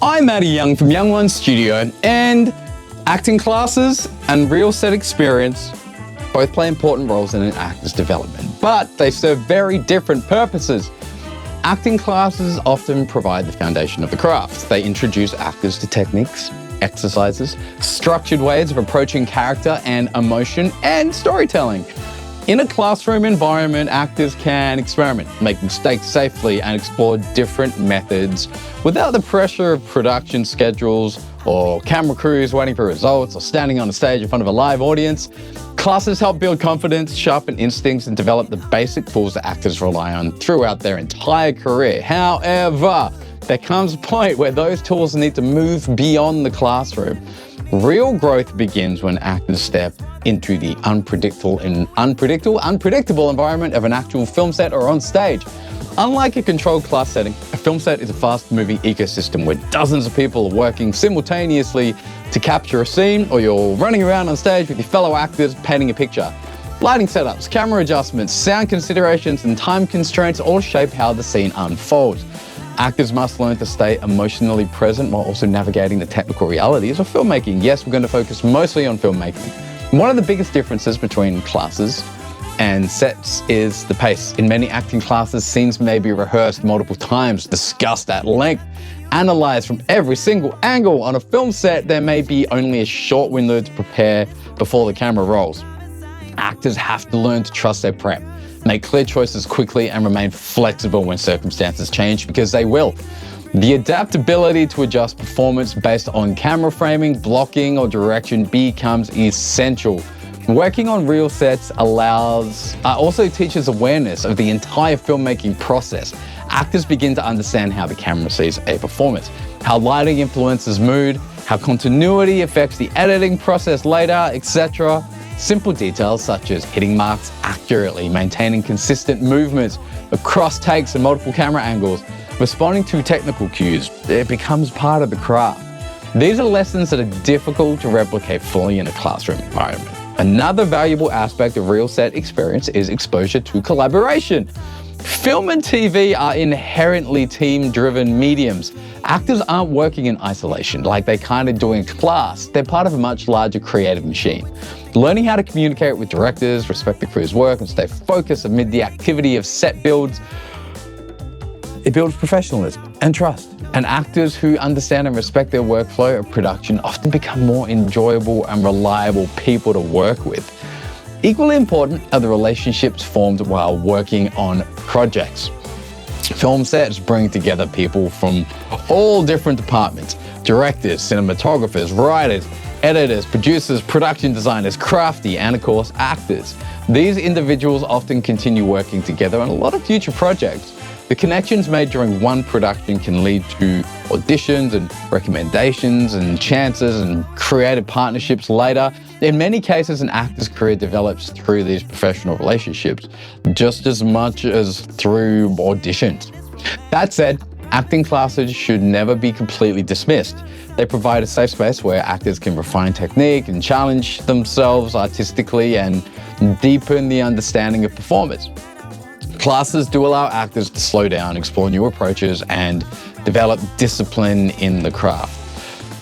I'm Maty Young from Young One Studio, and acting classes and real set experience both play important roles in an actor's development, but they serve very different purposes. Acting classes often provide the foundation of the craft. They introduce actors to techniques, exercises, structured ways of approaching character and emotion, and storytelling. In a classroom environment, actors can experiment, make mistakes safely, and explore different methods without the pressure of production schedules or camera crews waiting for results or standing on a stage in front of a live audience. Classes help build confidence, sharpen instincts, and develop the basic tools that actors rely on throughout their entire career. However, there comes a point where those tools need to move beyond the classroom. Real growth begins when actors step into the unpredictable environment of an actual film set or on stage. Unlike a controlled class setting, a film set is a fast-moving ecosystem where dozens of people are working simultaneously to capture a scene, or you're running around on stage with your fellow actors painting a picture. Lighting setups, camera adjustments, sound considerations, and time constraints all shape how the scene unfolds. Actors must learn to stay emotionally present while also navigating the technical realities of filmmaking. Yes, we're going to focus mostly on filmmaking. One of the biggest differences between classes and sets is the pace. In many acting classes, scenes may be rehearsed multiple times, discussed at length, analyzed from every single angle. On a film set, there may be only a short window to prepare before the camera rolls. Actors have to learn to trust their prep, make clear choices quickly, and remain flexible when circumstances change, because they will. The adaptability to adjust performance based on camera framing, blocking, or direction becomes essential. Working on real sets also teaches awareness of the entire filmmaking process. Actors begin to understand how the camera sees a performance, how lighting influences mood, how continuity affects the editing process later, etc. Simple details such as hitting marks accurately, maintaining consistent movements across takes and multiple camera angles, responding to technical cues, it becomes part of the craft. These are lessons that are difficult to replicate fully in a classroom environment. Another valuable aspect of real set experience is exposure to collaboration. Film and TV are inherently team-driven mediums. Actors aren't working in isolation like they kind of do in class. They're part of a much larger creative machine. Learning how to communicate with directors, respect the crew's work, and stay focused amid the activity of set builds professionalism and trust. And actors who understand and respect their workflow of production often become more enjoyable and reliable people to work with. Equally important are the relationships formed while working on projects. Film sets bring together people from all different departments: directors, cinematographers, writers, editors, producers, production designers, crafty, and of course, actors. These individuals often continue working together on a lot of future projects. The connections made during one production can lead to auditions and recommendations and chances and creative partnerships later. In many cases, an actor's career develops through these professional relationships, just as much as through auditions. That said, acting classes should never be completely dismissed. They provide a safe space where actors can refine technique and challenge themselves artistically and deepen the understanding of performance. Classes do allow actors to slow down, explore new approaches, and develop discipline in the craft.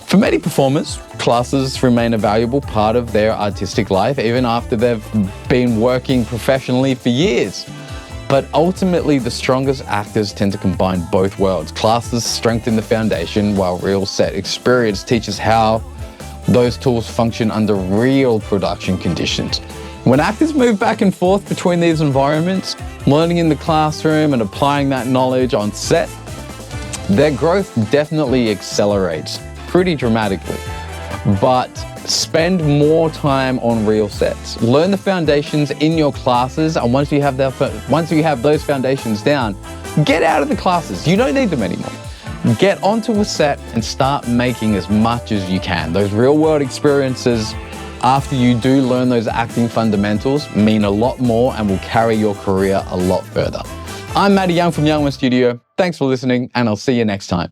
For many performers, classes remain a valuable part of their artistic life even after they've been working professionally for years. But ultimately, the strongest actors tend to combine both worlds. Classes strengthen the foundation, while real set experience teaches how those tools function under real production conditions. When actors move back and forth between these environments, learning in the classroom and applying that knowledge on set, their growth definitely accelerates pretty dramatically. But spend more time on real sets. Learn the foundations in your classes, and once you have those foundations down, get out of the classes. You don't need them anymore. Get onto a set and start making as much as you can. Those real-world experiences, after you do learn those acting fundamentals, mean a lot more and will carry your career a lot further. I'm Maty Young from Young One Studio. Thanks for listening, and I'll see you next time.